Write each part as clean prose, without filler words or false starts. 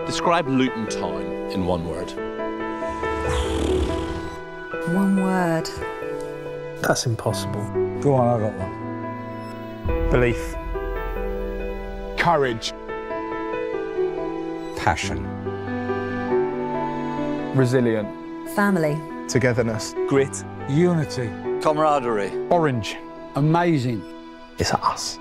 Describe Luton Town in one word. One word. That's impossible. Go on, I got one. Belief. Courage. Passion. Resilient. Family. Togetherness. Grit. Unity. Camaraderie. Orange. Amazing. It's us.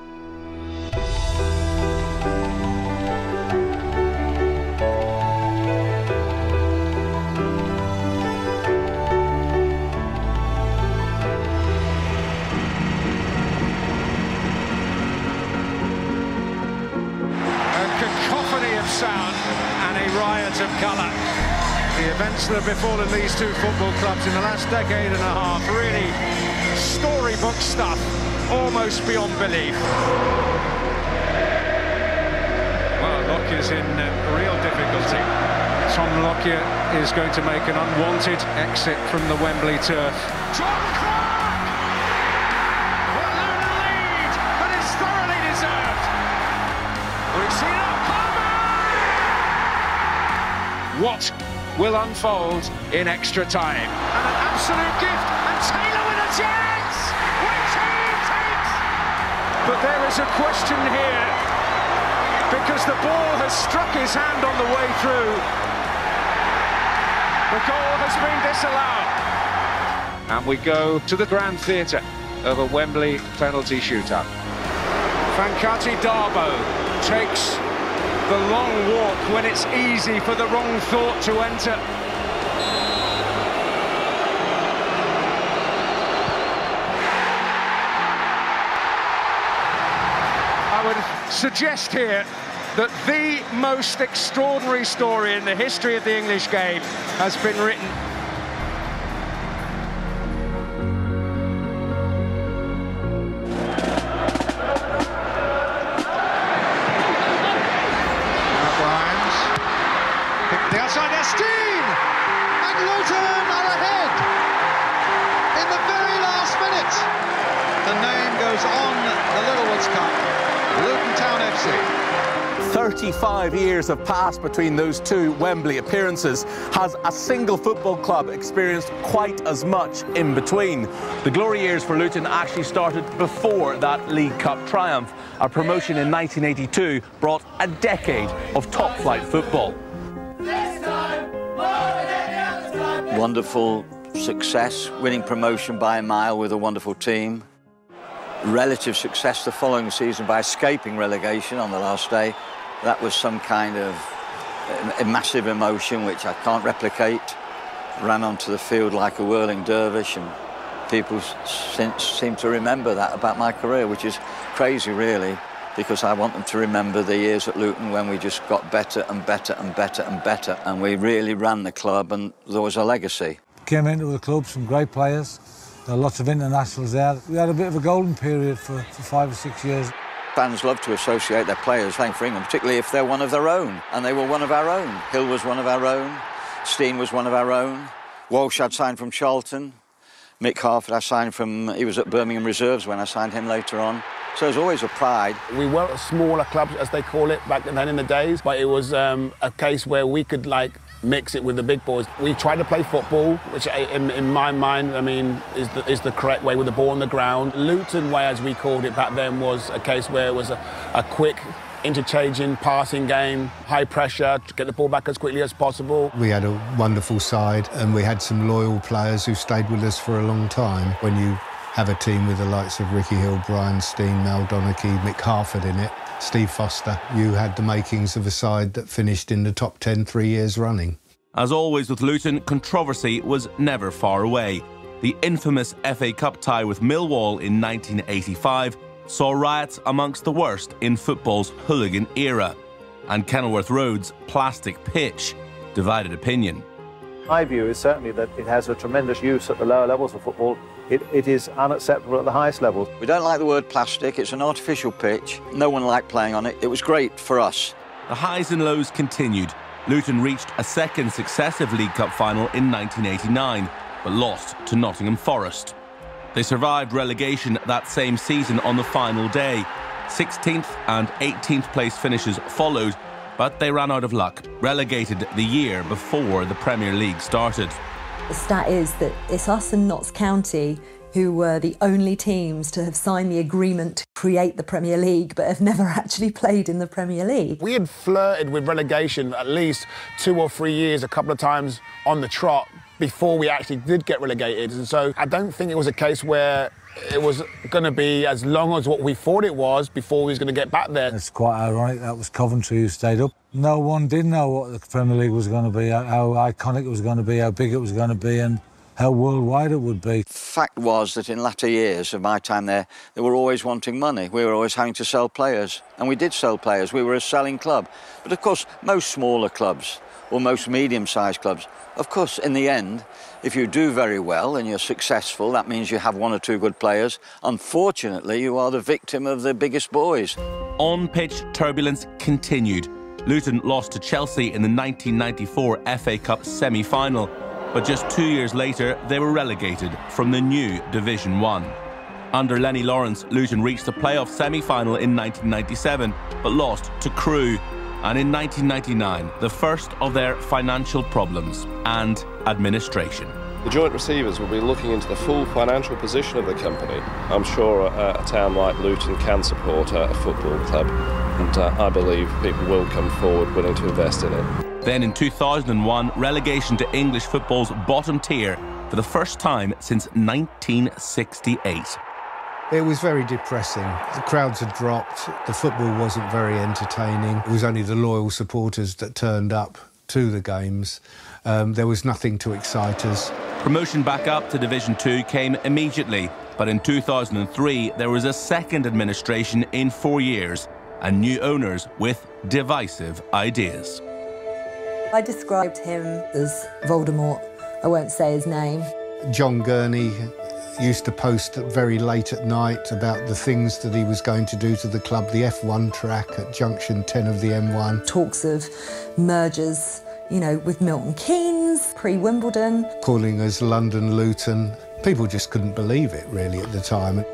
Sound and a riot of colour. The events that have befallen these two football clubs in the last decade and a half, really storybook stuff, almost beyond belief. Well, Lockyer's in real difficulty. Tom Lockyer is going to make an unwanted exit from the Wembley turf. John Clark! Will Luton lead, but it's thoroughly deserved. We've seen a what will unfold in extra time? And an absolute gift, and Taylor with a chance, which he takes. But there is a question here, because the ball has struck his hand on the way through. The goal has been disallowed. And we go to the Grand Theatre of a Wembley penalty shootout. Fankati Darboe takes the long walk when it's easy for the wrong thought to enter. I would suggest here that the most extraordinary story in the history of the English game has been written. The outside there, Steen! And Luton are ahead in the very last minute. The name goes on the Littlewoods Cup. Luton Town FC. 35 years have passed between those two Wembley appearances. Has a single football club experienced quite as much in between? The glory years for Luton actually started before that League Cup triumph. A promotion in 1982 brought a decade of top-flight football. Wonderful success, winning promotion by a mile with a wonderful team. Relative success the following season by escaping relegation on the last day. That was some kind of a massive emotion which I can't replicate. Ran onto the field like a whirling dervish, and people since seem to remember that about my career, which is crazy really, because I want them to remember the years at Luton when we just got better and better and better and better, and we really ran the club, and there was a legacy. Came into the club, some great players. There were lots of internationals there. We had a bit of a golden period for 5 or 6 years. Fans love to associate their players playing for England, particularly if they're one of their own, and they were one of our own. Hill was one of our own, Steen was one of our own, Walsh I'd signed from Charlton, Mick Harford I signed from, he was at Birmingham Reserves when I signed him later on. So there's always a pride. We weren't a smaller club, as they call it, back then in the days, but it was a case where we could, like, mix it with the big boys. We tried to play football, which in my mind, I mean, is the correct way, with the ball on the ground. Luton way, as we called it back then, was a case where it was a quick, interchanging, passing game, high pressure, to get the ball back as quickly as possible. We had a wonderful side, and we had some loyal players who stayed with us for a long time. When you have a team with the likes of Ricky Hill, Brian Steen, Mal Donachie, Mick Harford in it, Steve Foster, you had the makings of a side that finished in the top 10 3 years running. As always with Luton, controversy was never far away. The infamous FA Cup tie with Millwall in 1985 saw riots amongst the worst in football's hooligan era. And Kenilworth Road's plastic pitch divided opinion. My view is certainly that it has a tremendous use at the lower levels of football. It is unacceptable at the highest levels. We don't like the word plastic. It's an artificial pitch. No one liked playing on it. It was great for us. The highs and lows continued. Luton reached a second successive League Cup final in 1989, but lost to Nottingham Forest. They survived relegation that same season on the final day. 16th and 18th place finishes followed, but they ran out of luck, relegated the year before the Premier League started. The stat is that it's us and Notts County who were the only teams to have signed the agreement to create the Premier League but have never actually played in the Premier League. We had flirted with relegation at least 2 or 3 years, a couple of times on the trot, before we actually did get relegated. And so I don't think it was a case where it was going to be as long as what we thought it was before we was going to get back there. It's quite ironic that was Coventry who stayed up. No one did know what the Premier League was going to be, how iconic it was going to be, how big it was going to be and how worldwide it would be. Fact was that in latter years of my time there, they were always wanting money. We were always having to sell players, and we did sell players. We were a selling club. But of course, most smaller clubs or most medium-sized clubs, of course, in the end, if you do very well and you're successful, that means you have 1 or 2 good players. Unfortunately, you are the victim of the biggest boys. On-pitch turbulence continued. Luton lost to Chelsea in the 1994 FA Cup semi-final, but just 2 years later, they were relegated from the new Division 1. Under Lenny Lawrence, Luton reached the playoff semi-final in 1997, but lost to Crewe. And in 1999, the first of their financial problems and administration. The joint receivers will be looking into the full financial position of the company. I'm sure a town like Luton can support a football club, and I believe people will come forward willing to invest in it. Then in 2001, relegation to English football's bottom tier for the first time since 1968. It was very depressing. The crowds had dropped, the football wasn't very entertaining. It was only the loyal supporters that turned up to the games. There was nothing to excite us. Promotion back up to Division 2 came immediately, but in 2003 there was a second administration in 4 years and new owners with divisive ideas. I described him as Voldemort. I won't say his name. John Gurney used to post very late at night about the things that he was going to do to the club, the F1 track at junction 10 of the M1. Talks of mergers, you know, with Milton Keynes, pre-Wimbledon. Calling us London Luton. People just couldn't believe it, really, at the time.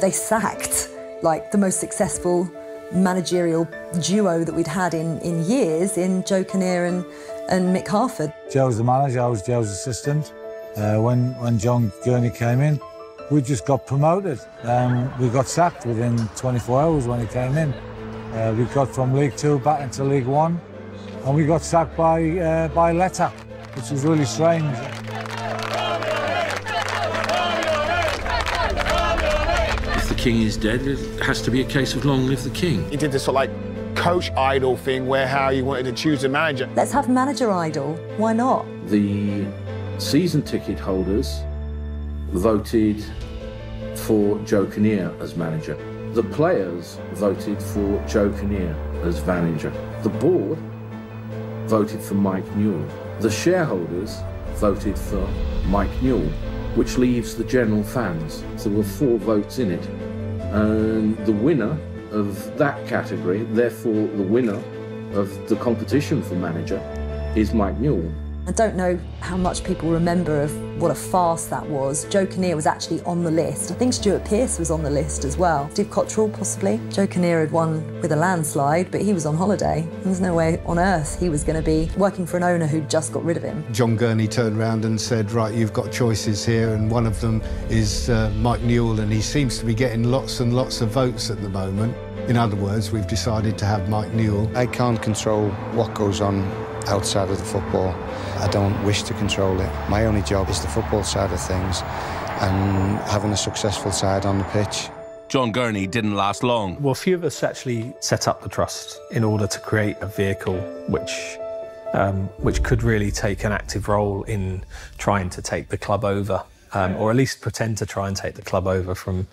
They sacked, like, the most successful managerial duo that we'd had in years in Joe Kinnear and Mick Harford. Joe's the manager, I was Joe's assistant. When John Gurney came in, we just got promoted. We got sacked within 24 hours when he came in. We got from League 2 back into League 1, and we got sacked by letter, which was really strange. If the king is dead, it has to be a case of long live the king. He did this sort of like coach idol thing where how he wanted to choose a manager. Let's have manager idol, why not? The season ticket holders voted for Joe Kinnear as manager. The players voted for Joe Kinnear as manager. The board voted for Mike Newell. The shareholders voted for Mike Newell, which leaves the general fans. So there were 4 votes in it. And the winner of that category, therefore the winner of the competition for manager, is Mike Newell. I don't know how much people remember of what a farce that was. Joe Kinnear was actually on the list. I think Stuart Pearce was on the list as well. Steve Cottrell, possibly. Joe Kinnear had won with a landslide, but he was on holiday. There's no way on earth he was going to be working for an owner who'd just got rid of him. John Gurney turned around and said, right, you've got choices here, and one of them is Mike Newell, and he seems to be getting lots and lots of votes at the moment. In other words, we've decided to have Mike Newell. I can't control what goes on outside of the football. I don't wish to control it. My only job is the football side of things and having a successful side on the pitch. John Gurney didn't last long. Well, a few of us actually set up the trust in order to create a vehicle which could really take an active role in trying to take the club over, or at least pretend to try and take the club over from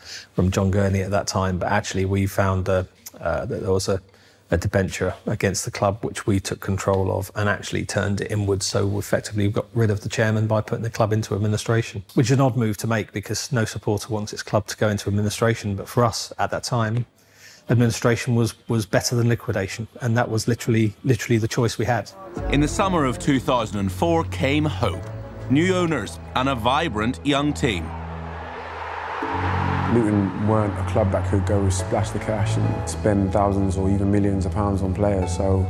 John Gurney at that time. But actually we found that there was a debenture against the club which we took control of and actually turned it inwards, so effectively we got rid of the chairman by putting the club into administration, which is an odd move to make because no supporter wants its club to go into administration, but for us at that time administration was better than liquidation, and that was literally the choice we had. In the summer of 2004 came hope, new owners and a vibrant young team. Luton weren't a club that could go splash the cash and spend thousands or even millions of pounds on players, so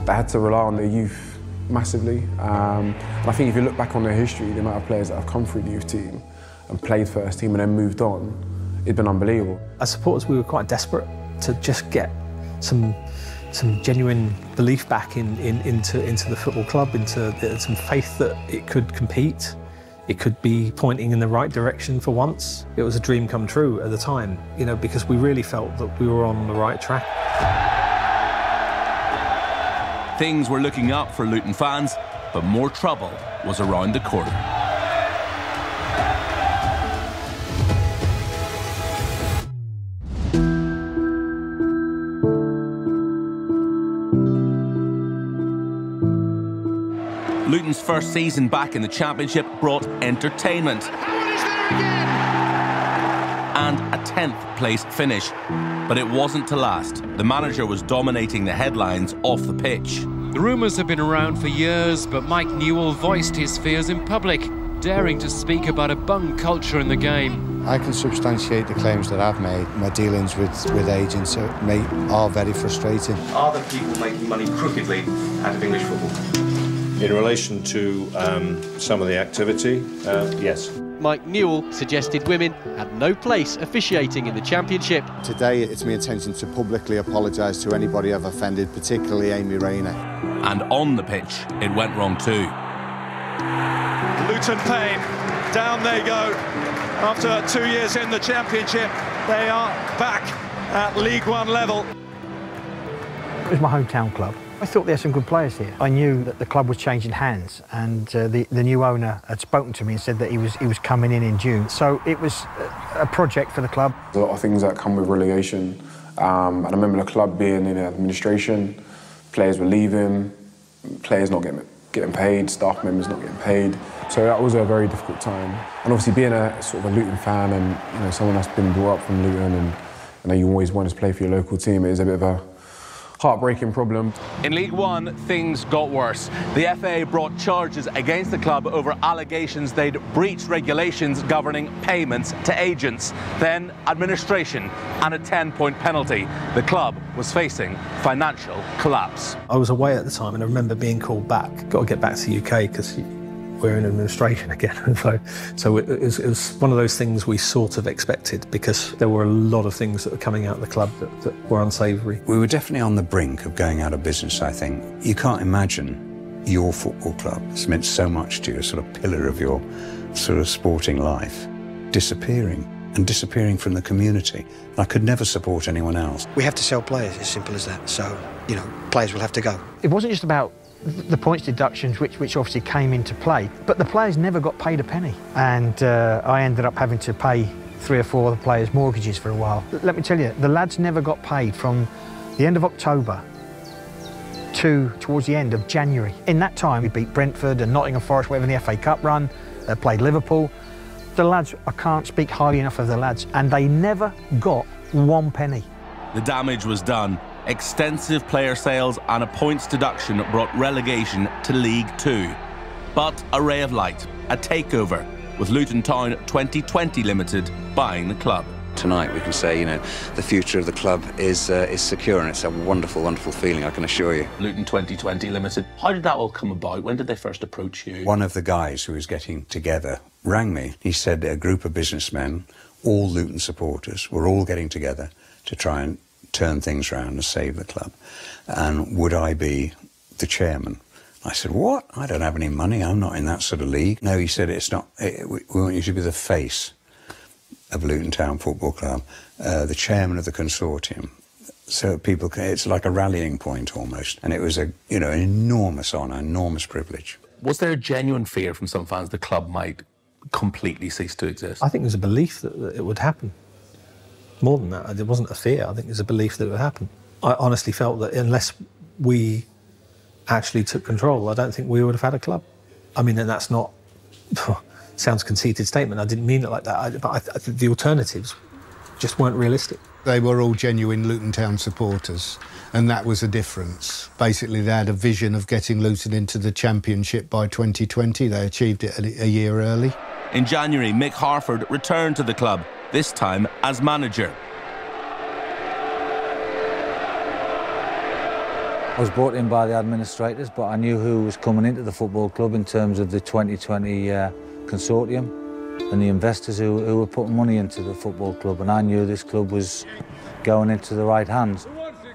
They had to rely on their youth massively. And I think if you look back on their history, the amount of players that have come through the youth team and played first team and then moved on, it's been unbelievable. As supporters, we were quite desperate to just get some genuine belief back into the football club, into some faith that it could compete. It could be pointing in the right direction for once. It was a dream come true at the time, you know, because we really felt that we were on the right track. Things were looking up for Luton fans, but more trouble was around the corner. Luton's first season back in the Championship brought entertainment and a 10th place finish. But it wasn't to last. The manager was dominating the headlines off the pitch. The rumours have been around for years, but Mike Newell voiced his fears in public, daring to speak about a bung culture in the game. I can substantiate the claims that I've made. My dealings with agents are very frustrating. Are there people making money crookedly out of English football? In relation to some of the activity, yes. Mike Newell suggested women had no place officiating in the Championship. Today, it's my intention to publicly apologise to anybody I've offended, particularly Amy Rayner. And on the pitch, it went wrong too. Luton Pain, down they go. After 2 years in the Championship, they are back at League One level. It was my hometown club. I thought there were some good players here. I knew that the club was changing hands, and the new owner had spoken to me and said that he was coming in June. So it was a project for the club. There's a lot of things that come with relegation. And I remember the club being in administration, players were leaving, players not getting paid, staff members not getting paid. So that was a very difficult time. And obviously being a sort of a Luton fan and someone that's been brought up from Luton and you always want to play for your local team, it is a bit of a heartbreaking problem. In League One, things got worse. The FA brought charges against the club over allegations they'd breached regulations governing payments to agents. Then administration and a 10-point penalty. The club was facing financial collapse. I was away at the time and I remember being called back. Got to get back to the UK because we're in administration again. so it was one of those things we sort of expected because there were a lot of things that were coming out of the club that were unsavoury. We were definitely on the brink of going out of business, I think. You can't imagine your football club, it's meant so much to you, a sort of pillar of your sort of sporting life, disappearing from the community. I could never support anyone else. We have to sell players, as simple as that. So, you know, players will have to go. It wasn't just about the points deductions, which obviously came into play, but the players never got paid a penny. And I ended up having to pay 3 or 4 of the players' mortgages for a while. Let me tell you, the lads never got paid from the end of October towards the end of January. In that time, we beat Brentford and Nottingham Forest, whatever, in the FA Cup run, played Liverpool. The lads, I can't speak highly enough of the lads, and they never got 1 penny. The damage was done. Extensive player sales and a points deduction brought relegation to League Two. But a ray of light, a takeover, with Luton Town 2020 Limited buying the club. Tonight we can say, you know, the future of the club is secure, and it's a wonderful, wonderful feeling, I can assure you. Luton 2020 Limited. How did that all come about? When did they first approach you? One of the guys who was getting together rang me. He said a group of businessmen, all Luton supporters, were all getting together to try and turn things around and save the club. And would I be the chairman? I said, what? I don't have any money. I'm not in that sort of league. No, he said, it's not. We want you to be the face of Luton Town Football Club, the chairman of the consortium. So people can, it's like a rallying point almost. And it was an enormous honour, enormous privilege. Was there a genuine fear from some fans the club might completely cease to exist? I think there's a belief that it would happen. More than that, there wasn't a fear. I think there's a belief that it would happen. I honestly felt that unless we actually took control, I don't think we would have had a club. I mean, and that's not... sounds conceited statement. I didn't mean it like that. But the alternatives just weren't realistic. They were all genuine Luton Town supporters, and that was a difference. Basically, they had a vision of getting Luton into the Championship by 2020. They achieved it a year early. In January, Mick Harford returned to the club, this time as manager. I was brought in by the administrators, but I knew who was coming into the football club in terms of the 2020 consortium and the investors who were putting money into the football club, and I knew this club was going into the right hands.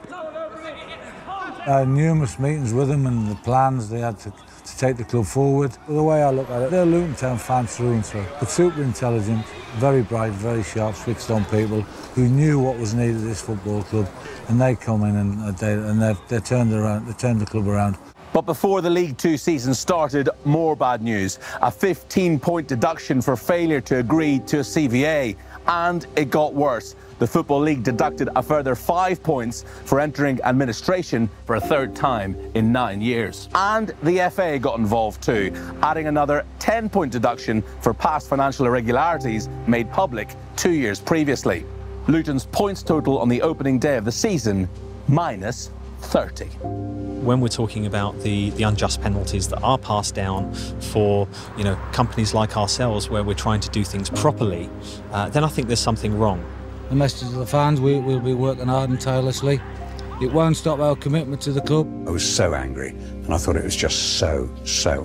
I had numerous meetings with them and the plans they had to take the club forward. The way I look at it, they're Luton Town fans through and through, but super intelligent, very bright, very sharp, switched-on people who knew what was needed at this football club, and they come in and they turned the club around. But before the League Two season started, more bad news. A 15-point deduction for failure to agree to a CVA. And it got worse. The Football League deducted a further 5 points for entering administration for a third time in 9 years. And the FA got involved too, adding another 10-point deduction for past financial irregularities made public 2 years previously. Luton's points total on the opening day of the season, minus 30. When we're talking about the unjust penalties that are passed down for, you know, companies like ourselves where we're trying to do things properly, then I think there's something wrong. The message to the fans, we'll be working hard and tirelessly. It won't stop our commitment to the club. I was so angry, and I thought it was just so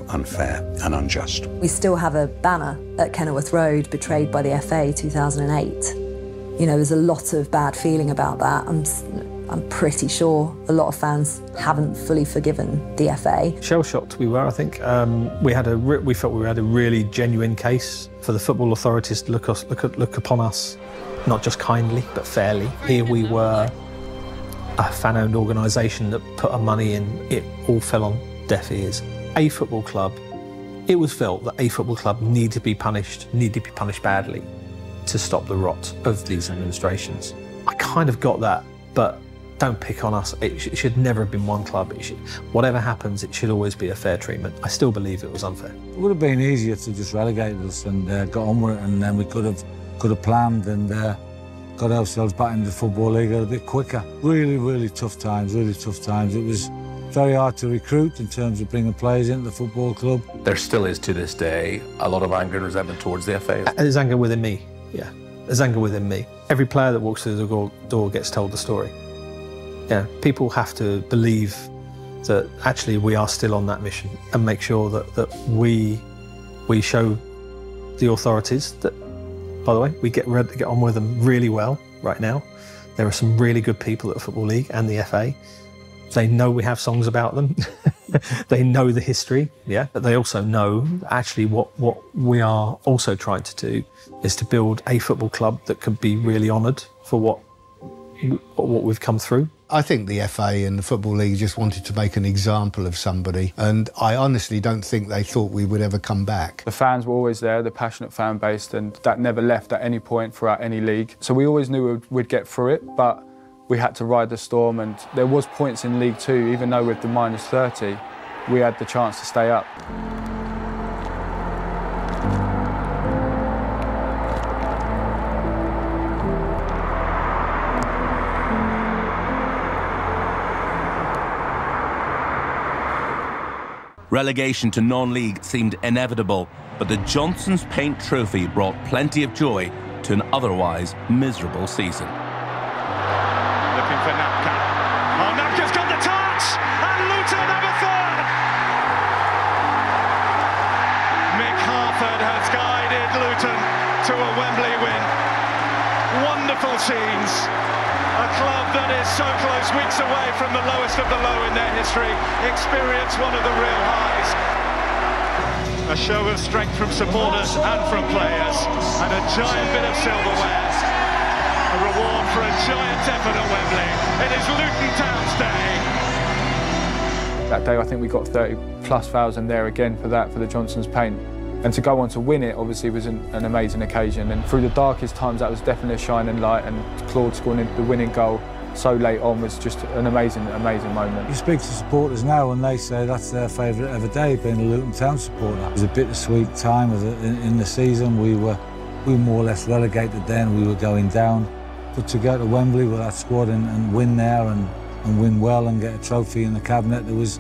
unfair and unjust. We still have a banner at Kenilworth Road, betrayed by the FA 2008. You know, there's a lot of bad feeling about that. I'm pretty sure a lot of fans haven't fully forgiven the FA. Shell-shocked we were, I think. We felt we had a really genuine case for the football authorities to look upon us, not just kindly, but fairly. Here we were, a fan-owned organisation that put our money in. It all fell on deaf ears. A football club, it was felt that a football club needed to be punished badly to stop the rot of these administrations. I kind of got that, but don't pick on us. It should never have been one club. Whatever happens, it should always be a fair treatment. I still believe it was unfair. It would have been easier to just relegate us and got on with it, and then we could have planned and got ourselves back into the Football League a bit quicker. Really tough times, really tough times. It was very hard to recruit in terms of bringing players into the football club. There still is, to this day, a lot of anger and resentment towards the FA. There's anger within me, yeah. There's anger within me. Every player that walks through the door gets told the story. Yeah, people have to believe that actually we are still on that mission and make sure that we show the authorities that, by the way, we get on with them really well right now. There are some really good people at the Football League and the FA. They know we have songs about them. They know the history, yeah, but they also know actually what we are also trying to do is to build a football club that can be really honoured for what we've come through. I think the FA and the Football League just wanted to make an example of somebody, and I honestly don't think they thought we would ever come back. The fans were always there, the passionate fan base, and that never left at any point throughout any league. So we always knew we'd get through it, but we had to ride the storm, and there was points in League Two, even though with the minus 30, we had the chance to stay up. Relegation to non-league seemed inevitable, but the Johnson's Paint Trophy brought plenty of joy to an otherwise miserable season. Looking for Napka. Oh, Napka's got the touch! And Luton have a third! Mick Harford has guided Luton to a Wembley win. Wonderful scenes. A club that is so close, weeks away from the lowest of the low in their history, experience one of the real highs. A show of strength from supporters and from players, and a giant bit of silverware. A reward for a giant effort at Wembley. It is Luton Town's day. That day I think we got 30,000+ there again for the Johnson's Paint. And to go on to win it obviously was an amazing occasion, and through the darkest times that was definitely a shining light, and Claude scoring the winning goal so late on was just an amazing moment. You speak to supporters now and they say that's their favourite ever day, being a Luton Town supporter. It was a bittersweet time in the season. We were more or less relegated then, we were going down. But to go to Wembley with that squad and win there and win well and get a trophy in the cabinet, it was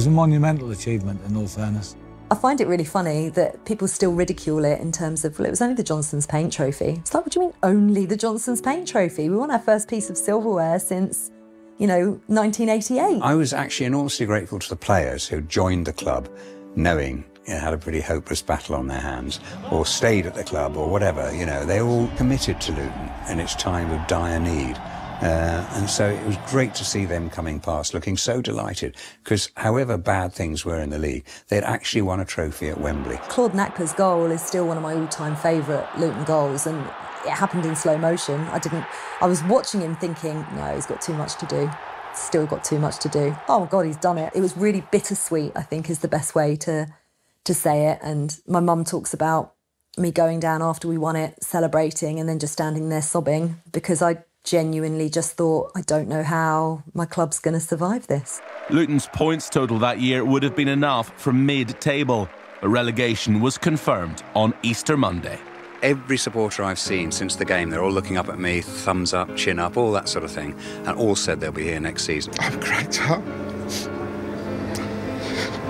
a monumental achievement in all fairness. I find it really funny that people still ridicule it in terms of, well, it was only the Johnson's Paint Trophy. It's like, what do you mean only the Johnson's Paint Trophy? We won our first piece of silverware since you know, 1988. I was actually enormously grateful to the players who joined the club knowing it had a pretty hopeless battle on their hands, or stayed at the club, or whatever. You know, they all committed to Luton in its time of dire need. And so it was great to see them coming past, looking so delighted, because however bad things were in the league, they'd actually won a trophy at Wembley. Claude Nakper's goal is still one of my all-time favourite Luton goals, and it happened in slow motion. I was watching him thinking, no, he's got too much to do. Still got too much to do. Oh, God, he's done it. It was really bittersweet, I think, is the best way to say it. And my mum talks about me going down after we won it, celebrating, and then just standing there sobbing, because I genuinely just thought, I don't know how my club's going to survive this. Luton's points total that year would have been enough for mid-table, but relegation was confirmed on Easter Monday. Every supporter I've seen since the game, they're all looking up at me, thumbs up, chin up, all that sort of thing, and all said they'll be here next season. I'm great up.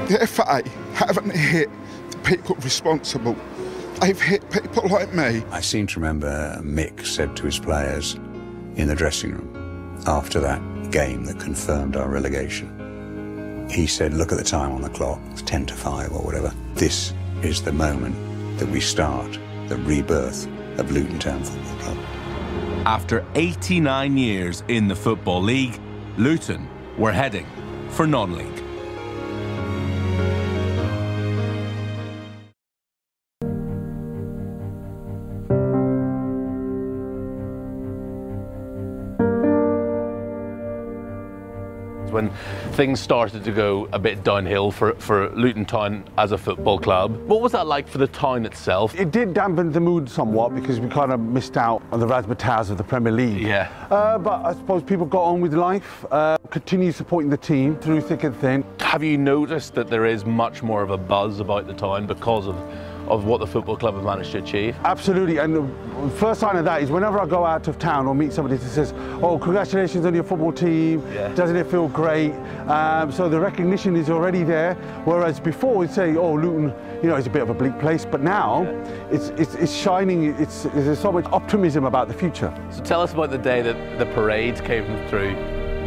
The FA haven't hit the people responsible. They've hit people like me. I seem to remember Mick said to his players in the dressing room after that game that confirmed our relegation, he said, look at the time on the clock, it's 10 to 5 or whatever. This is the moment that we start the rebirth of Luton Town Football Club. After 89 years in the Football League, Luton were heading for non-league. When things started to go a bit downhill for Luton Town as a football club, what was that like for the town itself? It did dampen the mood somewhat because we kind of missed out on the razzmatazz of the Premier League. Yeah. But I suppose people got on with life, continued supporting the team through thick and thin. Have you noticed that there is much more of a buzz about the town because of what the football club have managed to achieve? Absolutely, and the first sign of that is whenever I go out of town or meet somebody that says, oh, congratulations on your football team, doesn't it feel great? So the recognition is already there, whereas before we'd say, oh, Luton, you know, it's a bit of a bleak place, but now it's shining, there's so much optimism about the future. So tell us about the day that the parade came through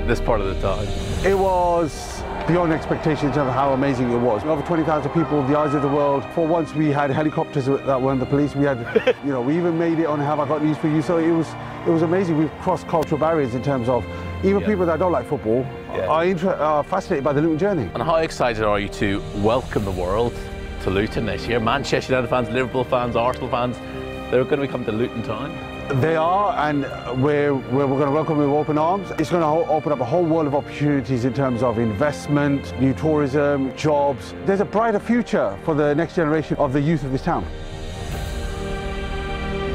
this part of the town. It was beyond expectations of how amazing it was. Over 20,000 people, the eyes of the world. For once we had helicopters that weren't the police. We had, you know, we even made it on Have I Got News For You. So it was amazing. We've crossed cultural barriers in terms of even people that don't like football are fascinated by the Luton journey. And how excited are you to welcome the world to Luton this year? Manchester United fans, Liverpool fans, Arsenal fans, they're going to be coming to Luton Town. They are, and we're going to welcome them with open arms. It's going to open up a whole world of opportunities in terms of investment, new tourism, jobs. There's a brighter future for the next generation of the youth of this town.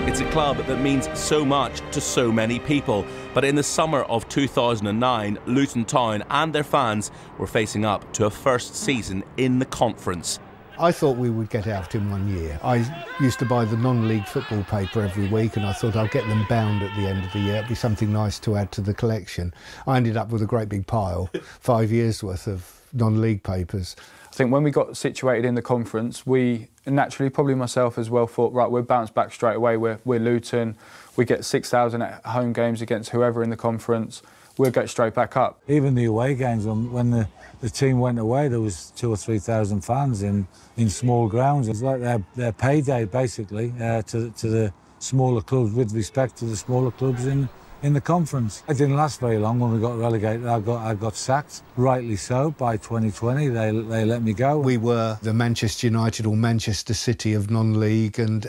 It's a club that means so much to so many people. But in the summer of 2009, Luton Town and their fans were facing up to a first season in the conference. I thought we would get out in 1 year. I used to buy the non-league football paper every week, and I thought I'll get them bound at the end of the year. It'd be something nice to add to the collection. I ended up with a great big pile, 5 years worth of non-league papers. I think when we got situated in the conference, we naturally, probably myself as well, thought, right, we'll bounce back straight away. We're Luton. We get 6,000 at home games against whoever in the conference. We'll get straight back up. Even the away games, when the team went away, there was 2,000 or 3,000 fans in small grounds. It's like their payday, basically, to the smaller clubs, with respect to the smaller clubs in the conference. It didn't last very long. When we got relegated, I got sacked, rightly so. By 2020, they let me go. We were the Manchester United or Manchester City of non-league, and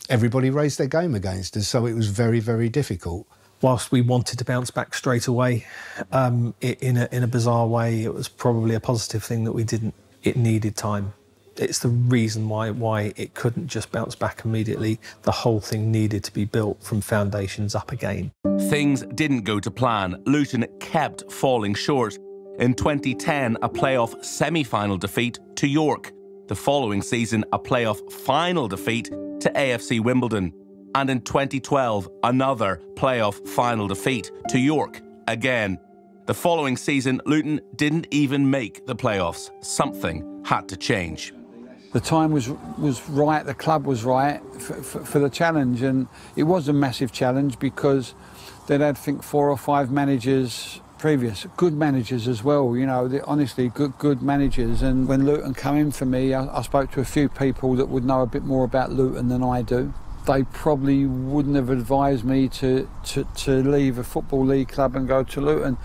everybody raised their game against us, so it was very, very difficult. Whilst we wanted to bounce back straight away, in a bizarre way, it was probably a positive thing that we didn't. It needed time. It's the reason why it couldn't just bounce back immediately. The whole thing needed to be built from foundations up again. Things didn't go to plan. Luton kept falling short. In 2010, a playoff semi-final defeat to York. The following season, a playoff final defeat to AFC Wimbledon. And in 2012, another playoff final defeat to York again. The following season, Luton didn't even make the playoffs. Something had to change. The time was right, the club was right for the challenge, and it was a massive challenge because they'd had, I think, 4 or 5 managers previous. Good managers as well, you know, honestly, good managers. And when Luton came in for me, I spoke to a few people that would know a bit more about Luton than I do. They probably wouldn't have advised me to leave a Football League club and go to Luton.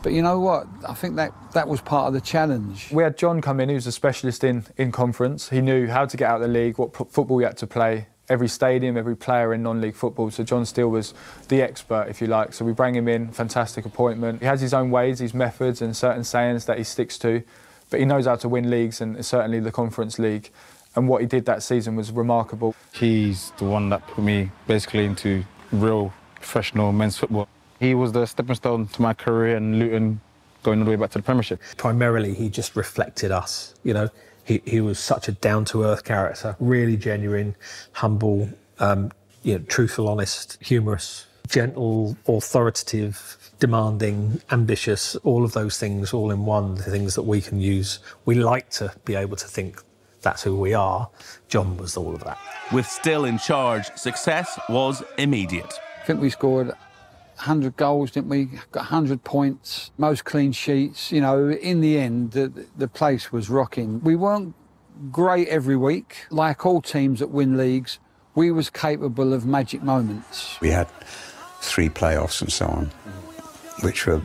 But you know what? I think that was part of the challenge. We had John come in, who was a specialist in conference. He knew how to get out of the league, what football you had to play, every stadium, every player in non-league football. So John Steele was the expert, if you like. So we bring him in, fantastic appointment. He has his own ways, his methods and certain sayings that he sticks to. But he knows how to win leagues, and certainly the Conference League. And what he did that season was remarkable. He's the one that put me basically into real professional men's football. He was the stepping stone to my career in Luton, going all the way back to the Premiership. Primarily, he just reflected us, you know. He was such a down-to-earth character, really genuine, humble, you know, truthful, honest, humorous, gentle, authoritative, demanding, ambitious, all of those things all in one, the things that we can use. We like to be able to think that's who we are. John was all of that. With Still in charge, success was immediate. I think we scored 100 goals, didn't we? Got 100 points, most clean sheets. You know, in the end, the place was rocking. We weren't great every week. Like all teams that win leagues, we was capable of magic moments. We had 3 playoffs and so on, which were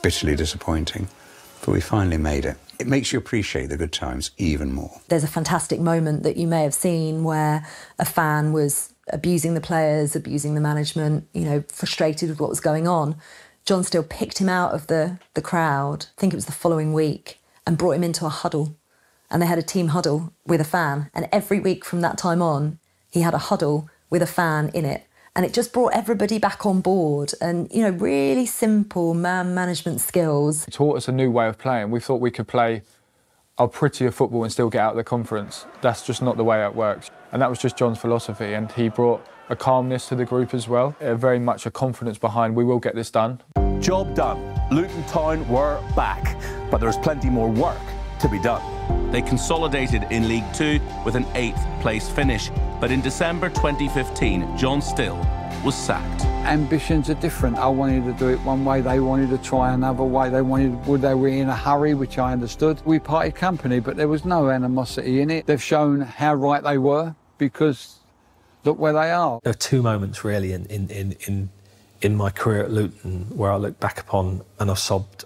bitterly disappointing, but we finally made it. It makes you appreciate the good times even more. There's a fantastic moment that you may have seen where a fan was abusing the players, abusing the management, you know, frustrated with what was going on. John Steele picked him out of the crowd, I think it was the following week, and brought him into a huddle. And they had a team huddle with a fan. And every week from that time on, he had a huddle with a fan in it. And it just brought everybody back on board and, you know, really simple man management skills. It taught us a new way of playing. We thought we could play a prettier football and still get out of the conference. That's just not the way it works. And that was just John's philosophy, and he brought a calmness to the group as well. Very much a confidence behind, we will get this done. Job done. Luton Town were back, but there's plenty more work to be done. They consolidated in League Two with an 8th place finish, but in December 2015, John Still was sacked. Ambitions are different. I wanted to do it one way, they wanted to try another way. They were in a hurry, which I understood. We parted company, but there was no animosity in it. They've shown how right they were, because look where they are. There are 2 moments really in my career at Luton where I look back upon and I've sobbed.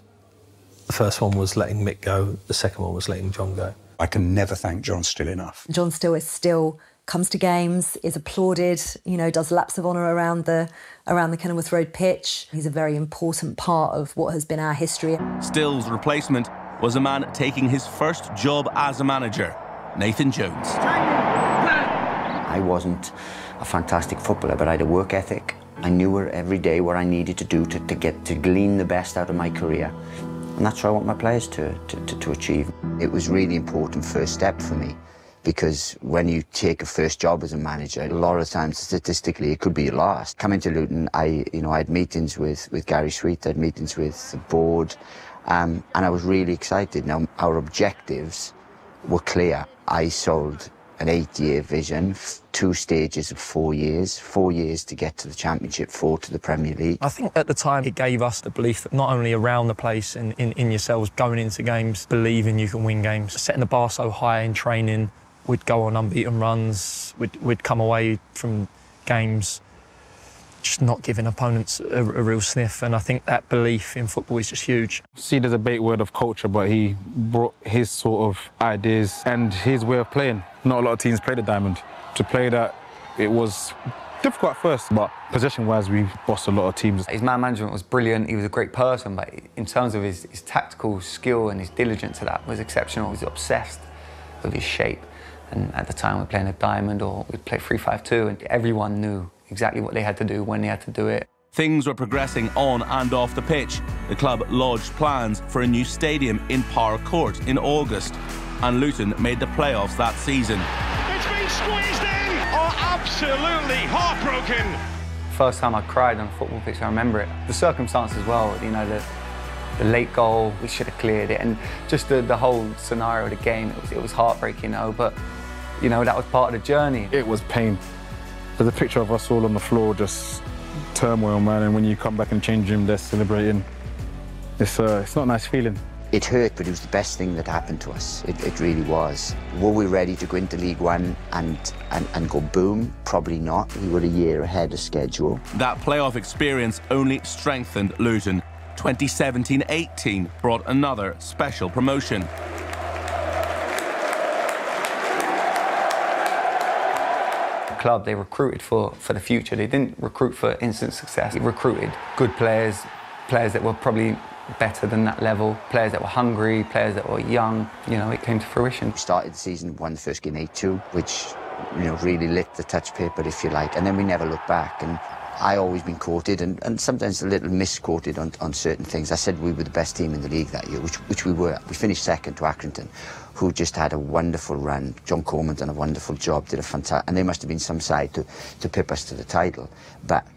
The first one was letting Mick go, the second one was letting John go. I can never thank John Still enough. John Still comes to games, is applauded, you know, does laps of honour around the Kenilworth Road pitch. He's a very important part of what has been our history. Still's replacement was a man taking his first job as a manager, Nathan Jones. I wasn't a fantastic footballer, but I had a work ethic. I knew every day what I needed to do to glean the best out of my career. And that's what I want my players to achieve. It was really important first step for me, because when you take a first job as a manager, a lot of times statistically it could be your last. Coming to Luton, I had meetings with Gary Sweet, I had meetings with the board, and I was really excited. Now, our objectives were clear. I sold an 8-year vision, 2 stages of 4 years, 4 years to get to the Championship, 4 to the Premier League. I think at the time it gave us the belief that not only around the place and in yourselves, going into games, believing you can win games, setting the bar so high in training, we'd go on unbeaten runs, we'd come away from games just not giving opponents a real sniff, and I think that belief in football is just huge. See, there's a bait word of culture, but he brought his sort of ideas and his way of playing. Not a lot of teams play the diamond. To play that, it was difficult at first, but possession-wise, we bossed a lot of teams. His man management was brilliant. He was a great person, but in terms of his tactical skill and his diligence to that was exceptional. He was obsessed with his shape. And at the time, we were playing a diamond or we'd play 3-5-2, and everyone knew exactly what they had to do, when they had to do it. Things were progressing on and off the pitch. The club lodged plans for a new stadium in Power Court in August, and Luton made the playoffs that season. It's been squeezed in! Oh, absolutely heartbroken! First time I cried on a football pitch, I remember it. The circumstance as well, you know, the late goal, we should have cleared it, and just the whole scenario of the game, it was heartbreaking, you know, but, you know, that was part of the journey. It was pain. There's a picture of us all on the floor, just turmoil, man, and when you come back and change him, they're celebrating. It's not a nice feeling. It hurt, but it was the best thing that happened to us. It really was. Were we ready to go into League One and go boom? Probably not. We were a year ahead of schedule. That playoff experience only strengthened Luton. 2017-18 brought another special promotion. The club, they recruited for the future. They didn't recruit for instant success. They recruited good players, players that were probably better than that level, players that were hungry, players that were young. You know, it came to fruition. We started the season, won the first game 8-2, which, you know, really lit the touch paper, if you like, and then we never looked back. And I always been quoted, and sometimes a little misquoted on certain things. I said we were the best team in the league that year, which we were. We finished second to Accrington, who just had a wonderful run. John Coleman done a wonderful job, did a fantastic, and they must have been some side to pip us to the title. But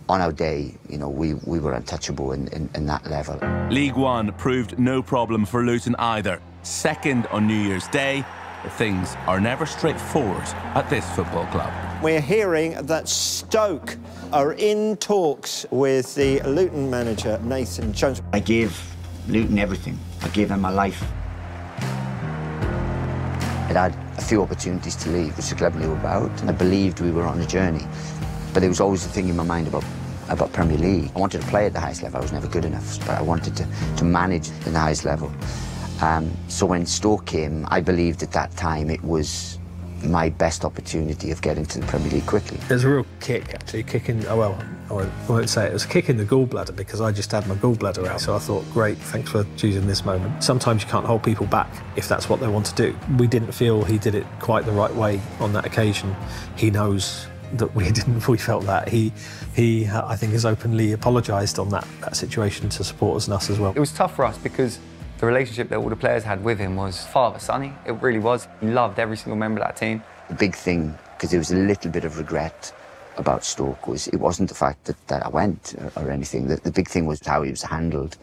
on our day, you know, we were untouchable in that level. League One proved no problem for Luton either. Second on New Year's Day, but things are never straightforward at this football club. We're hearing that Stoke are in talks with the Luton manager, Nathan Jones. I gave Luton everything. I gave them my life. I'd had a few opportunities to leave, which the club knew about, and I believed we were on a journey. But there was always a thing in my mind about Premier League. I wanted to play at the highest level. I was never good enough, but I wanted to manage at the highest level. So when Stoke came, I believed at that time it was my best opportunity of getting to the Premier League quickly. There's a real kick, actually, kicking. Oh well, I won't say it. It was a kick in the gallbladder because I just had my gallbladder out. So I thought, great, thanks for choosing this moment. Sometimes you can't hold people back if that's what they want to do. We didn't feel he did it quite the right way on that occasion. He knows that we didn't. We felt that he I think has openly apologised on that situation to supporters and us as well. It was tough for us because the relationship that all the players had with him was father-sonny. It really was. He loved every single member of that team. The big thing, because there was a little bit of regret about Stoke, was it wasn't the fact that I went or anything. The big thing was how he was handled.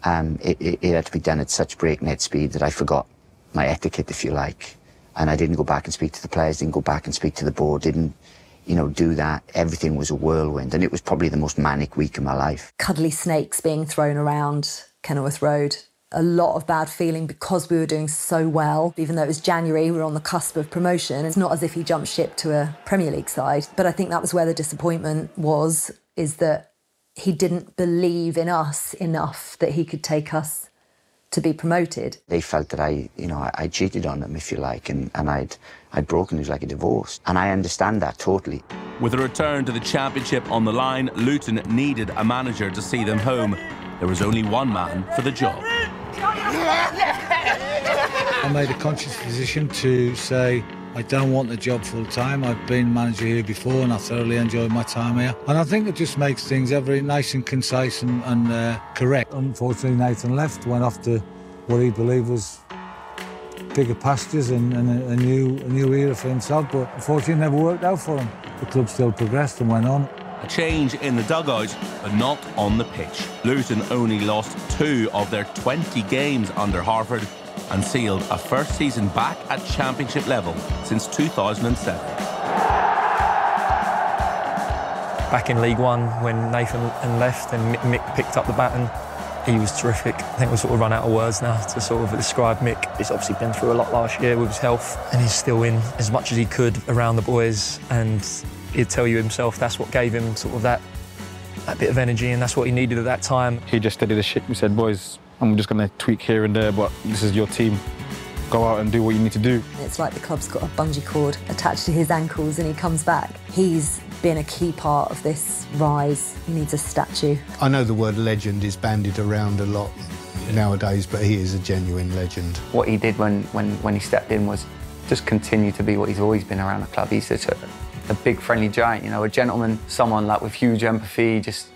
It had to be done at such breakneck speed that I forgot my etiquette, if you like. And I didn't go back and speak to the players, didn't go back and speak to the board, didn't, you know, do that. Everything was a whirlwind, and it was probably the most manic week of my life. Cuddly snakes being thrown around Kenilworth Road. A lot of bad feeling because we were doing so well. Even though it was January, we were on the cusp of promotion. It's not as if he jumped ship to a Premier League side. But I think that was where the disappointment was, is that he didn't believe in us enough that he could take us to be promoted. They felt that I cheated on them, if you like, and I'd broken. It was like a divorce. And I understand that totally. With a return to the Championship on the line, Luton needed a manager to see them home. There was only one man for the job. I made a conscious decision to say I don't want the job full time. I've been manager here before and I thoroughly enjoyed my time here. And I think it just makes things very nice and concise and correct. Unfortunately, Nathan left, went off to what he believed was bigger pastures and a new era for himself. But unfortunately, it never worked out for him. The club still progressed and went on. A change in the dugout, but not on the pitch. Luton only lost 2 of their 20 games under Harford and sealed a first season back at Championship level since 2007. Back in League One, when Nathan left and Mick picked up the baton, he was terrific. I think we've sort of run out of words now to sort of describe Mick. He's obviously been through a lot last year with his health, and he's still in as much as he could around the boys, and he'd tell you himself that's what gave him sort of that bit of energy, and that's what he needed at that time. He just steadied the ship. He said, boys, I'm just going to tweak here and there, but this is your team. Go out and do what you need to do. It's like the club's got a bungee cord attached to his ankles and he comes back. He's been a key part of this rise. He needs a statue. I know the word legend is bandied around a lot nowadays, but he is a genuine legend. What he did when he stepped in was just continue to be what he's always been around the club. He's such a big friendly giant, you know, a gentleman, someone like with huge empathy, just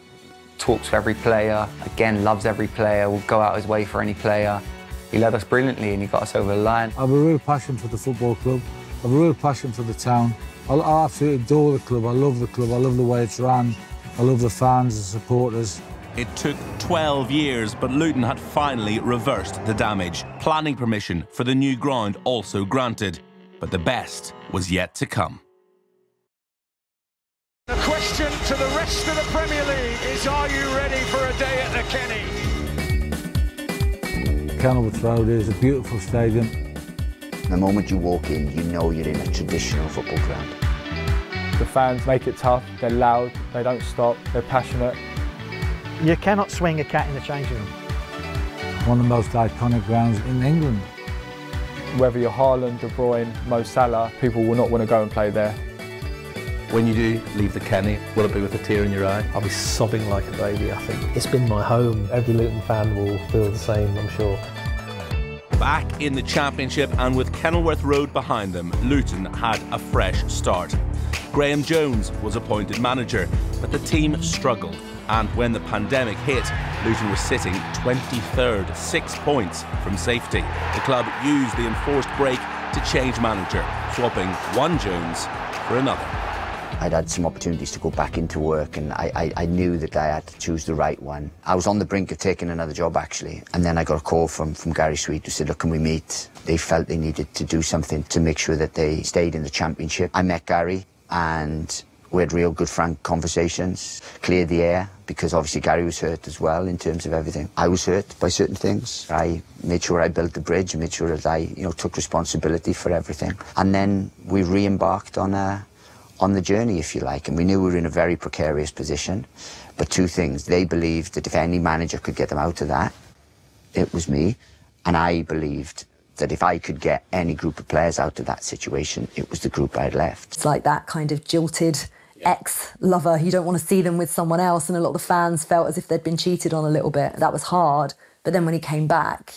talks to every player, again, loves every player, will go out his way for any player. He led us brilliantly and he got us over the line. I have a real passion for the football club. I have a real passion for the town. I absolutely adore the club. I love the club. I love the way it's run. I love the fans, the supporters. It took 12 years, but Luton had finally reversed the damage. Planning permission for the new ground also granted, but the best was yet to come. The question to the rest of the Premier League is, are you ready for a day at the Kenny? Kenilworth Road is a beautiful stadium. The moment you walk in, you know you're in a traditional football ground. The fans make it tough, they're loud, they don't stop, they're passionate. You cannot swing a cat in the changing room. One of the most iconic grounds in England. Whether you're Haaland, De Bruyne, Mo Salah, people will not want to go and play there. When you do leave the Kenny, will it be with a tear in your eye? I'll be sobbing like a baby, I think. It's been my home. Every Luton fan will feel the same, I'm sure. Back in the Championship and with Kenilworth Road behind them, Luton had a fresh start. Graham Jones was appointed manager, but the team struggled. And when the pandemic hit, Luton were sitting 23rd, 6 points from safety. The club used the enforced break to change manager, swapping one Jones for another. I'd had some opportunities to go back into work, and I knew that I had to choose the right one. I was on the brink of taking another job, actually, and then I got a call from Gary Sweet, who said, look, can we meet? They felt they needed to do something to make sure that they stayed in the Championship. I met Gary, and we had real good, frank conversations, cleared the air, because obviously Gary was hurt as well in terms of everything. I was hurt by certain things. I made sure I built the bridge, and made sure that I took responsibility for everything. And then we re-embarked on the journey, if you like, and we knew we were in a very precarious position. But two things: they believed that if any manager could get them out of that, it was me, and I believed that if I could get any group of players out of that situation, it was the group I'd left. It's like that kind of jilted ex-lover. You don't want to see them with someone else, and a lot of the fans felt as if they'd been cheated on a little bit. That was hard, but then when he came back,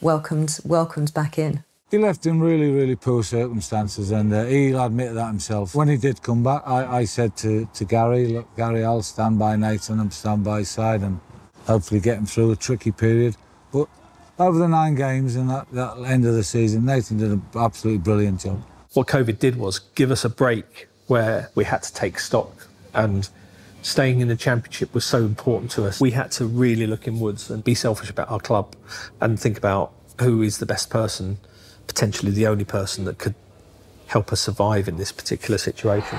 welcomed back in. He left in really, really poor circumstances, and he'll admit that himself. When he did come back, I said to Gary, look, Gary, I'll stand by Nathan and stand by his side and hopefully get him through a tricky period. But over the 9 games and that end of the season, Nathan did an absolutely brilliant job. What COVID did was give us a break where we had to take stock, and staying in the Championship was so important to us. We had to really look inwards and be selfish about our club and think about who is the best person, potentially the only person that could help us survive in this particular situation.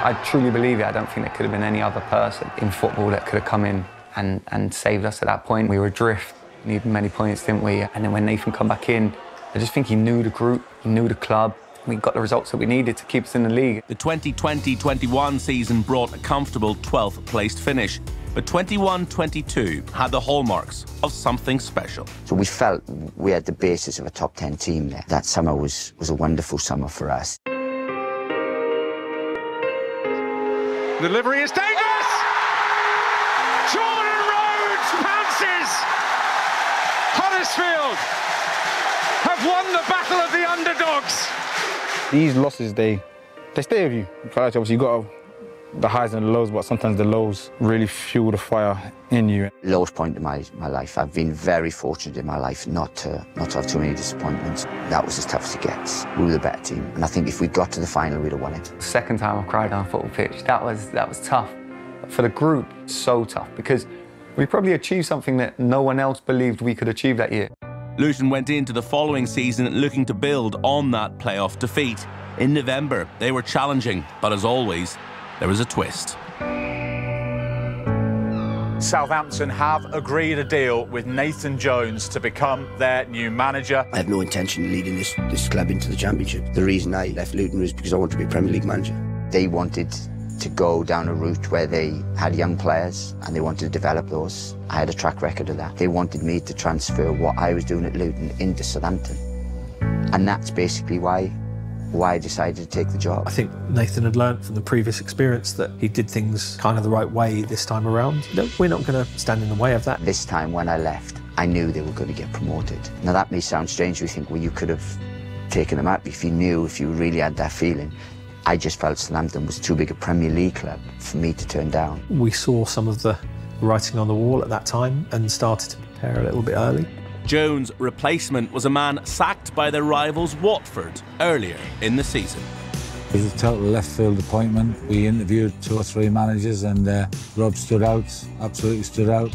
I truly believe it. I don't think there could have been any other person in football that could have come in and saved us at that point. We were adrift, needed many points, didn't we? And then when Nathan come back in, I just think he knew the group, he knew the club. We got the results that we needed to keep us in the league. The 2020-21 season brought a comfortable 12th placed finish, but 21-22 had the hallmarks of something special. So we felt we had the basis of a top 10 team there. That summer was a wonderful summer for us. Delivery is dangerous! Jordan Rhodes pounces! Huddersfield have won the battle of the underdogs. These losses, they stay with you. Obviously, you got the highs and the lows, but sometimes the lows really fuel the fire in you. Lowest point in my life. I've been very fortunate in my life not to have too many disappointments. That was as tough as it gets. We were the better team, and I think if we got to the final, we'd have won it. Second time I cried on a football pitch, that was tough. For the group, so tough, because we probably achieved something that no one else believed we could achieve that year. Luton went into the following season looking to build on that playoff defeat. In November, they were challenging, but as always, there was a twist. Southampton have agreed a deal with Nathan Jones to become their new manager. I have no intention of leading this club into the Championship. The reason I left Luton was because I wanted to be a Premier League manager. They wanted to go down a route where they had young players and they wanted to develop those. I had a track record of that. They wanted me to transfer what I was doing at Luton into Southampton. And that's basically why I decided to take the job. I think Nathan had learnt from the previous experience that he did things kind of the right way this time around. We're not going to stand in the way of that. This time when I left, I knew they were going to get promoted. Now that may sound strange, we think, well, you could have taken them out if you really had that feeling. I just felt Southampton was too big a Premier League club for me to turn down. We saw some of the writing on the wall at that time and started to prepare a little bit early. Jones' replacement was a man sacked by their rivals Watford earlier in the season. It was a total left field appointment. We interviewed 2 or 3 managers and Rob stood out, absolutely stood out.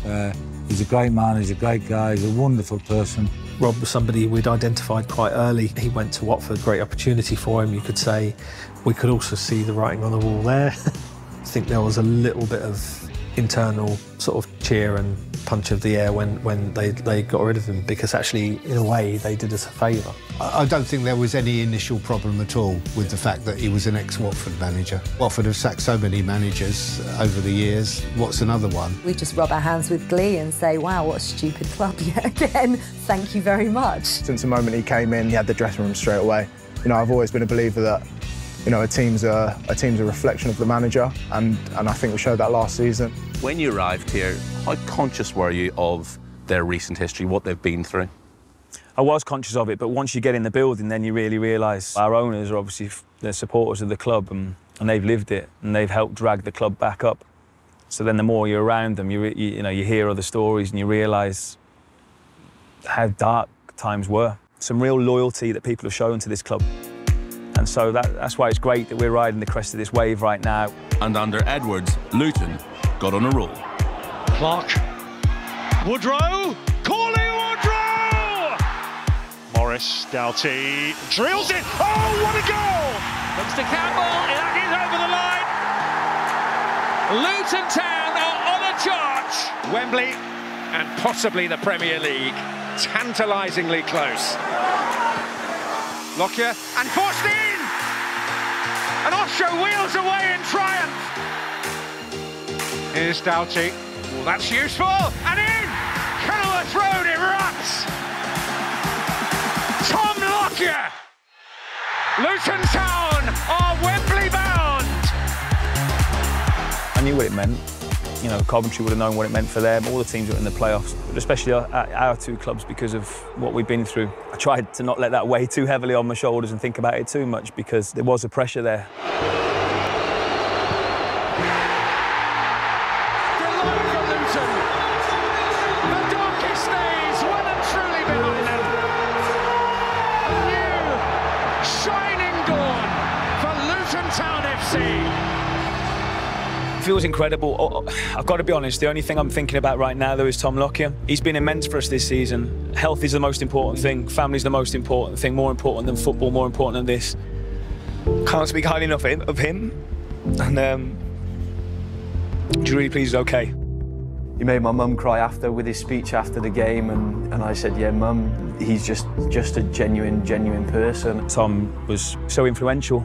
He's a great man, he's a great guy, he's a wonderful person. Rob was somebody we'd identified quite early. He went to Watford, great opportunity for him, you could say. We could also see the writing on the wall there. I think there was a little bit of internal sort of cheer and punch of the air when they got rid of him, because actually, in a way, they did us a favour. I don't think there was any initial problem at all with the fact that he was an ex-Watford manager. Watford have sacked so many managers over the years. What's another one? We just rub our hands with glee and say, wow, what a stupid club yet again. Thank you very much. Since the moment he came in, he had the dressing room straight away. You know, I've always been a believer that, you know, a team's a reflection of the manager, and I think we showed that last season. When you arrived here, how conscious were you of their recent history, what they've been through? I was conscious of it, but once you get in the building, then you really realise our owners are obviously the supporters of the club, and they've lived it, and they've helped drag the club back up. So then the more you're around them, you hear other stories and you realise how dark times were. Some real loyalty that people have shown to this club. And so that's why it's great that we're riding the crest of this wave right now. And under Edwards, Luton got on a roll. Clark. Woodrow. Corley Woodrow! Morris, Doughty, drills it. Oh, what a goal! Looks to Campbell, that is over the line. Luton Town are on a charge. Wembley and possibly the Premier League. Tantalisingly close. Lockyer and forced in! And Osho wheels away in triumph. Here's Doughty. Oh, that's useful. And in! Kenilworth Road erupts! Tom Lockyer! Luton Town are Wembley bound! I knew what it meant. You know, Coventry would have known what it meant for them, all the teams that were in the playoffs, but especially our two clubs because of what we've been through. I tried to not let that weigh too heavily on my shoulders and think about it too much, because there was a pressure there. The darkest days well and truly behind them. A new, shining dawn for Luton Town FC. It feels incredible. I've got to be honest, the only thing I'm thinking about right now, though, is Tom Lockyer. He's been immense for us this season. Health is the most important thing. Family's the most important thing, more important than football, more important than this. Can't speak highly enough of him. And just really pleased he's okay. He made my mum cry after with his speech after the game, and I said, yeah, Mum, he's just a genuine person. Tom was so influential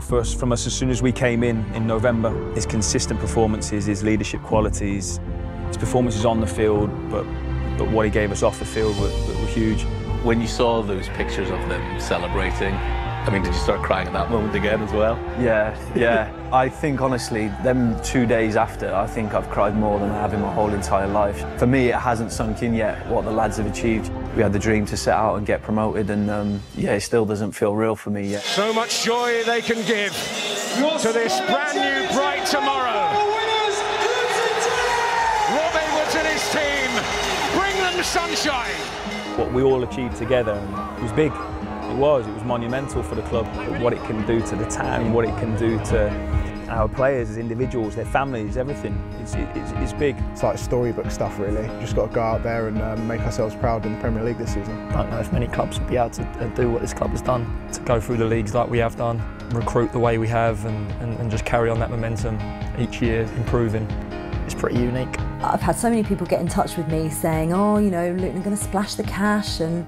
for us, from us as soon as we came in November. His consistent performances, his leadership qualities, his performances on the field, but what he gave us off the field were huge. When you saw those pictures of them celebrating, I mean, did you start crying at that moment again as well? Yeah. I think, honestly, them 2 days after, I think I've cried more than I have in my whole entire life. For me, it hasn't sunk in yet what the lads have achieved. We had the dream to set out and get promoted, and yeah, it still doesn't feel real for me yet. So much joy they can give to this brand new bright tomorrow. Rob Edwards and his team bring them sunshine. What we all achieved together, it was big. It was monumental for the club. What it can do to the town, what it can do to our players as individuals, their families, everything. It's big. It's like storybook stuff, really. Just got to go out there and make ourselves proud in the Premier League this season. I don't know if many clubs would be able to do what this club has done, to go through the leagues like we have done, recruit the way we have, and just carry on that momentum each year, improving. It's pretty unique. I've had so many people get in touch with me saying, oh, you know, Luton are going to splash the cash and,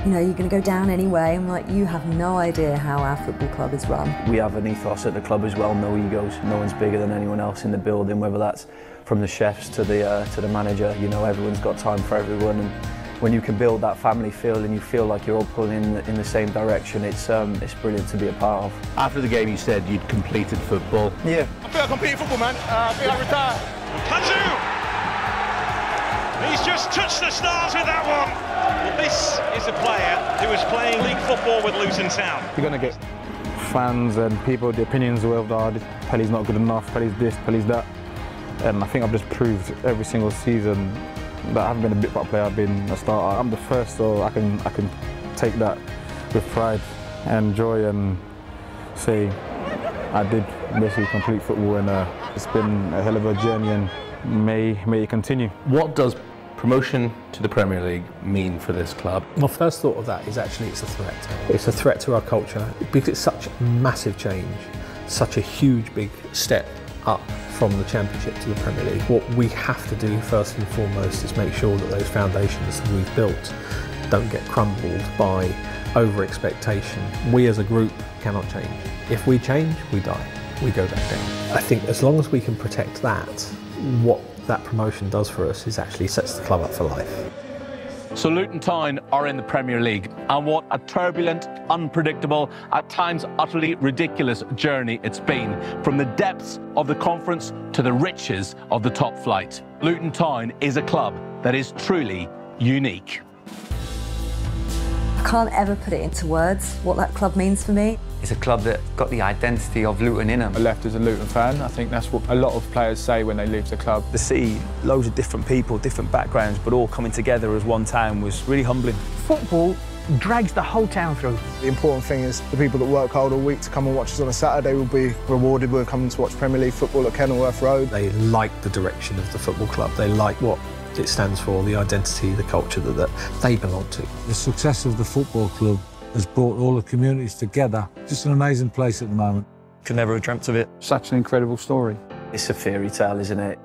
you know, you're going to go down anyway. I'm like, you have no idea how our football club is run. We have an ethos at the club as well, no egos. No one's bigger than anyone else in the building, whether that's from the chefs to the manager. You know, everyone's got time for everyone, and when you can build that family feel and you feel like you're all pulling in the same direction, it's brilliant to be a part of. After the game, you said you'd completed football. Yeah. I feel I completed football, man. I feel I retired. Kazu! He's just touched the stars with that one. Well, this is a player who is playing league football with Luton Town. You're going to get fans and people, the opinions of, Pelly's not good enough, Pelly's this, Pelly's that. And I think I've just proved every single season that I haven't been a bit part player, I've been a starter. I'm the first, so I can take that with pride and joy and say I did basically complete football, and it's been a hell of a journey, and may it continue. What does promotion to the Premier League mean for this club? My first thought of that is actually it's a threat. It's a threat to our culture because it's such massive change, such a huge big step up from the Championship to the Premier League. What we have to do first and foremost is make sure that those foundations that we've built don't get crumbled by over-expectation. We as a group cannot change. If we change, we die. We go back down. I think as long as we can protect that, what that promotion does for us is actually sets the club up for life. So Luton Town are in the Premier League, and what a turbulent, unpredictable, at times utterly ridiculous journey it's been, from the depths of the conference to the riches of the top flight. Luton Town is a club that is truly unique. I can't ever put it into words what that club means for me. It's a club that got the identity of Luton in them. I left as a Luton fan. I think that's what a lot of players say when they leave the club. To see loads of different people, different backgrounds, but all coming together as one town was really humbling. Football drags the whole town through. The important thing is the people that work hard all week to come and watch us on a Saturday will be rewarded with coming to watch Premier League football at Kenilworth Road. They like the direction of the football club. They like what it stands for, the identity, the culture that they belong to. The success of the football club has brought all the communities together. Just an amazing place at the moment. Could never have dreamt of it. Such an incredible story. It's a fairy tale, isn't it?